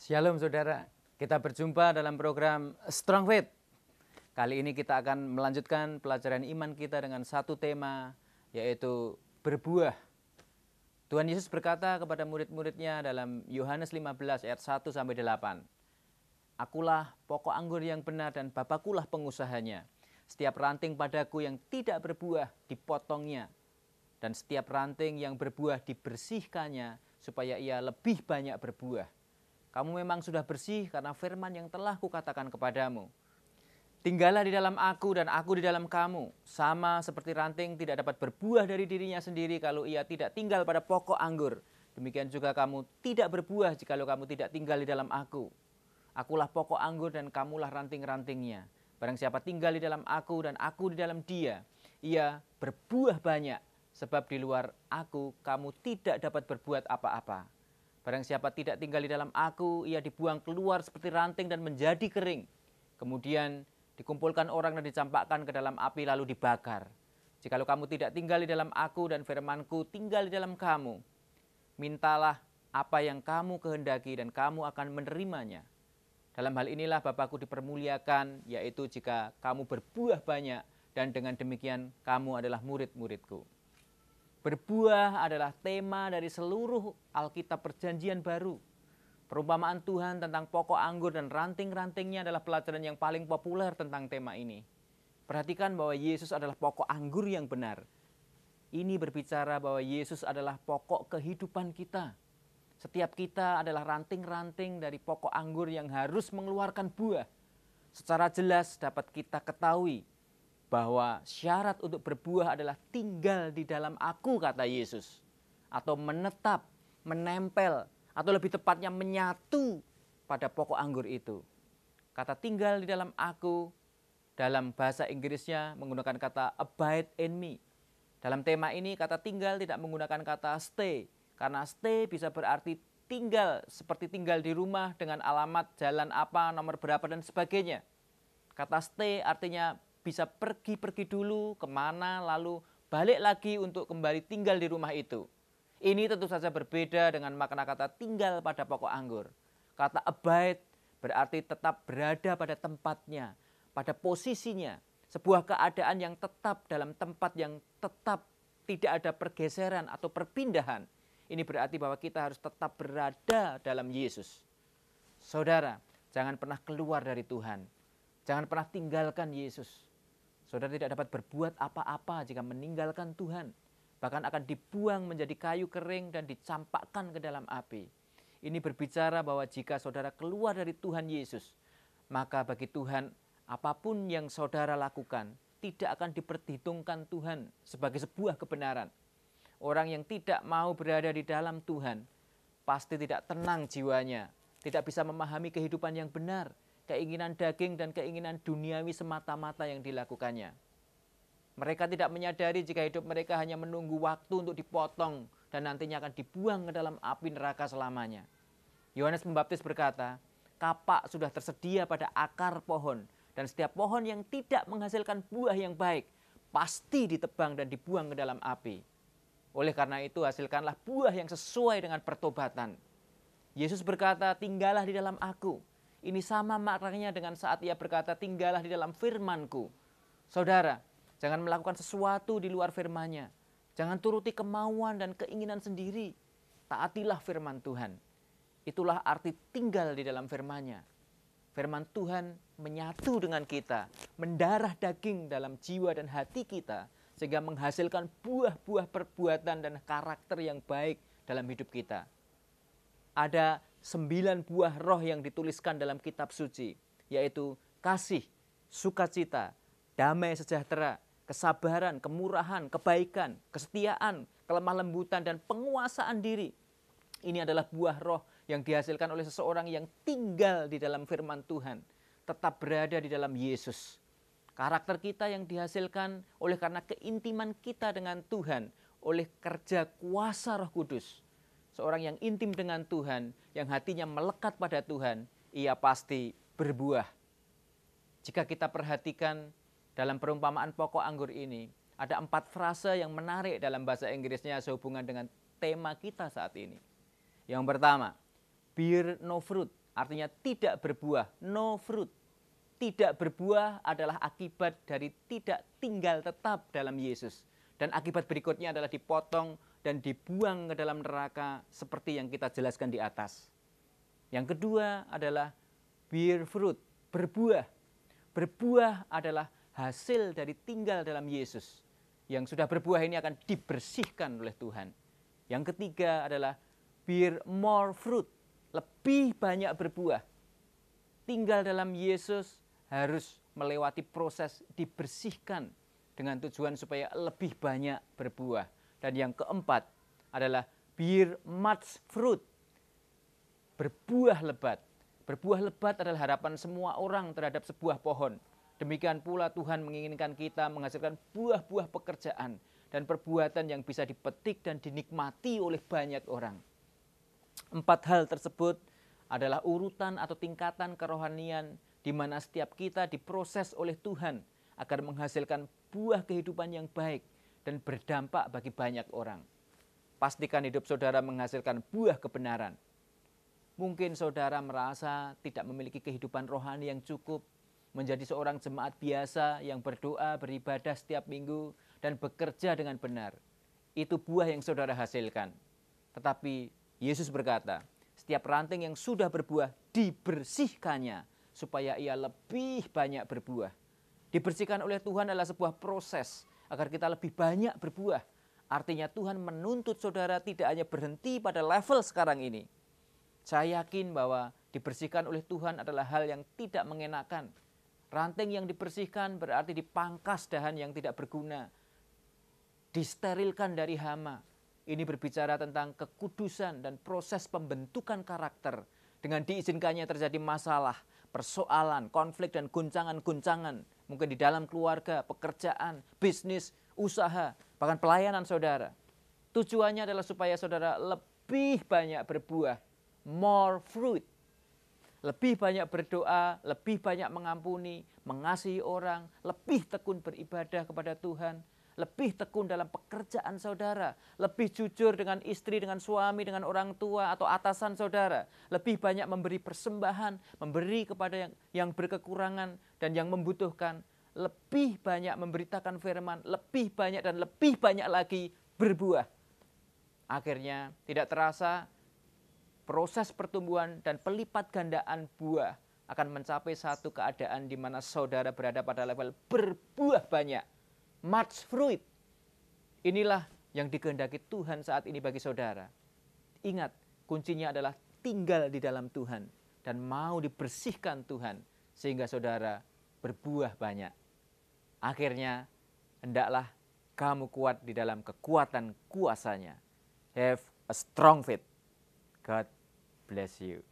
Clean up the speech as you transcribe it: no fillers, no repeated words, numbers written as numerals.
Shalom saudara, kita berjumpa dalam program Strong Faith. Kali ini kita akan melanjutkan pelajaran iman kita dengan satu tema, yaitu berbuah. Tuhan Yesus berkata kepada murid-muridnya dalam Yohanes 15 ayat 1-8, "Akulah pokok anggur yang benar dan Bapakulah pengusahanya. Setiap ranting padaku yang tidak berbuah dipotongnya, dan setiap ranting yang berbuah dibersihkannya supaya ia lebih banyak berbuah. Kamu memang sudah bersih karena firman yang telah kukatakan kepadamu. Tinggallah di dalam aku dan aku di dalam kamu. Sama seperti ranting tidak dapat berbuah dari dirinya sendiri kalau ia tidak tinggal pada pokok anggur. Demikian juga kamu tidak berbuah jikalau kamu tidak tinggal di dalam aku. Akulah pokok anggur dan kamulah ranting-rantingnya. Barang siapa tinggal di dalam aku dan aku di dalam dia, ia berbuah banyak. Sebab di luar aku kamu tidak dapat berbuat apa-apa. Barang siapa tidak tinggal di dalam aku, ia dibuang keluar seperti ranting dan menjadi kering. Kemudian dikumpulkan orang dan dicampakkan ke dalam api lalu dibakar. Jikalau kamu tidak tinggal di dalam aku dan firmanku tinggal di dalam kamu, mintalah apa yang kamu kehendaki dan kamu akan menerimanya. Dalam hal inilah Bapakku dipermuliakan, yaitu jika kamu berbuah banyak dan dengan demikian kamu adalah murid-muridku." Berbuah adalah tema dari seluruh Alkitab Perjanjian Baru. Perumpamaan Tuhan tentang pokok anggur dan ranting-rantingnya adalah pelajaran yang paling populer tentang tema ini. Perhatikan bahwa Yesus adalah pokok anggur yang benar. Ini berbicara bahwa Yesus adalah pokok kehidupan kita. Setiap kita adalah ranting-ranting dari pokok anggur yang harus mengeluarkan buah. Secara jelas dapat kita ketahui bahwa syarat untuk berbuah adalah tinggal di dalam aku, kata Yesus. Atau menetap, menempel, atau lebih tepatnya menyatu pada pokok anggur itu. Kata tinggal di dalam aku, dalam bahasa Inggrisnya menggunakan kata abide in me. Dalam tema ini kata tinggal tidak menggunakan kata stay. Karena stay bisa berarti tinggal, seperti tinggal di rumah dengan alamat jalan apa, nomor berapa dan sebagainya. Kata stay artinya bisa pergi dulu kemana lalu balik lagi untuk kembali tinggal di rumah itu. Ini tentu saja berbeda dengan makna kata tinggal pada pokok anggur. Kata abide berarti tetap berada pada tempatnya, pada posisinya. Sebuah keadaan yang tetap dalam tempat yang tetap, tidak ada pergeseran atau perpindahan. Ini berarti bahwa kita harus tetap berada dalam Yesus. Saudara, jangan pernah keluar dari Tuhan. Jangan pernah tinggalkan Yesus. Saudara tidak dapat berbuat apa-apa jika meninggalkan Tuhan. Bahkan akan dibuang menjadi kayu kering dan dicampakkan ke dalam api. Ini berbicara bahwa jika saudara keluar dari Tuhan Yesus, maka bagi Tuhan apapun yang saudara lakukan tidak akan diperhitungkan Tuhan sebagai sebuah kebenaran. Orang yang tidak mau berada di dalam Tuhan pasti tidak tenang jiwanya, tidak bisa memahami kehidupan yang benar. Keinginan daging dan keinginan duniawi semata-mata yang dilakukannya. Mereka tidak menyadari jika hidup mereka hanya menunggu waktu untuk dipotong dan nantinya akan dibuang ke dalam api neraka selamanya. Yohanes Pembaptis berkata, "Kapak sudah tersedia pada akar pohon dan setiap pohon yang tidak menghasilkan buah yang baik pasti ditebang dan dibuang ke dalam api. Oleh karena itu hasilkanlah buah yang sesuai dengan pertobatan." Yesus berkata, "Tinggallah di dalam aku." Ini sama maknanya dengan saat ia berkata, "Tinggallah di dalam firman-Ku." Saudara, jangan melakukan sesuatu di luar firman-Nya. Jangan turuti kemauan dan keinginan sendiri. Taatilah firman Tuhan. Itulah arti tinggal di dalam firman-Nya. Firman Tuhan menyatu dengan kita, mendarah daging dalam jiwa dan hati kita, sehingga menghasilkan buah-buah perbuatan dan karakter yang baik dalam hidup kita. Ada 9 buah roh yang dituliskan dalam kitab suci, yaitu kasih, sukacita, damai sejahtera, kesabaran, kemurahan, kebaikan, kesetiaan, kelemah lembutan, dan penguasaan diri. Ini adalah buah roh yang dihasilkan oleh seseorang yang tinggal di dalam firman Tuhan, tetap berada di dalam Yesus. Karakter kita yang dihasilkan oleh karena keintiman kita dengan Tuhan, oleh kerja kuasa Roh Kudus. Seorang yang intim dengan Tuhan, yang hatinya melekat pada Tuhan, ia pasti berbuah. Jika kita perhatikan dalam perumpamaan pokok anggur ini, ada 4 frase yang menarik dalam bahasa Inggrisnya sehubungan dengan tema kita saat ini. Yang pertama, bear no fruit, artinya tidak berbuah, no fruit. Tidak berbuah adalah akibat dari tidak tinggal tetap dalam Yesus. Dan akibat berikutnya adalah dipotong dan dibuang ke dalam neraka seperti yang kita jelaskan di atas. Yang kedua adalah bear fruit, berbuah. Berbuah adalah hasil dari tinggal dalam Yesus. Yang sudah berbuah ini akan dibersihkan oleh Tuhan. Yang ketiga adalah bear more fruit, lebih banyak berbuah. Tinggal dalam Yesus harus melewati proses dibersihkan dengan tujuan supaya lebih banyak berbuah. Dan yang keempat adalah bear much fruit, berbuah lebat. Berbuah lebat adalah harapan semua orang terhadap sebuah pohon. Demikian pula Tuhan menginginkan kita menghasilkan buah-buah pekerjaan dan perbuatan yang bisa dipetik dan dinikmati oleh banyak orang. 4 hal tersebut adalah urutan atau tingkatan kerohanian di mana setiap kita diproses oleh Tuhan agar menghasilkan buah kehidupan yang baik dan berdampak bagi banyak orang. Pastikan hidup saudara menghasilkan buah kebenaran. Mungkin saudara merasa tidak memiliki kehidupan rohani yang cukup, menjadi seorang jemaat biasa yang berdoa, beribadah setiap minggu, dan bekerja dengan benar. Itu buah yang saudara hasilkan. Tetapi Yesus berkata, setiap ranting yang sudah berbuah dibersihkannya supaya ia lebih banyak berbuah. Dibersihkan oleh Tuhan adalah sebuah proses agar kita lebih banyak berbuah. Artinya Tuhan menuntut saudara tidak hanya berhenti pada level sekarang ini. Saya yakin bahwa dibersihkan oleh Tuhan adalah hal yang tidak mengenakan. Ranting yang dibersihkan berarti dipangkas dahan yang tidak berguna, disterilkan dari hama. Ini berbicara tentang kekudusan dan proses pembentukan karakter. Dengan diizinkannya terjadi masalah, persoalan, konflik dan guncangan-guncangan. Mungkin di dalam keluarga, pekerjaan, bisnis, usaha, bahkan pelayanan saudara. Tujuannya adalah supaya saudara lebih banyak berbuah, more fruit. Lebih banyak berdoa, lebih banyak mengampuni, mengasihi orang, lebih tekun beribadah kepada Tuhan, lebih tekun dalam pekerjaan saudara, lebih jujur dengan istri, dengan suami, dengan orang tua atau atasan saudara, lebih banyak memberi persembahan, memberi kepada yang berkekurangan dan yang membutuhkan, lebih banyak memberitakan firman, lebih banyak dan lebih banyak lagi berbuah. Akhirnya tidak terasa proses pertumbuhan dan pelipat gandaan buah akan mencapai satu keadaan di mana saudara berada pada level berbuah banyak. Much fruit. Inilah yang dikehendaki Tuhan saat ini bagi saudara. Ingat, kuncinya adalah tinggal di dalam Tuhan dan mau dibersihkan Tuhan sehingga saudara berbuah banyak. Akhirnya, hendaklah kamu kuat di dalam kekuatan kuasanya. Have a strong faith. God bless you.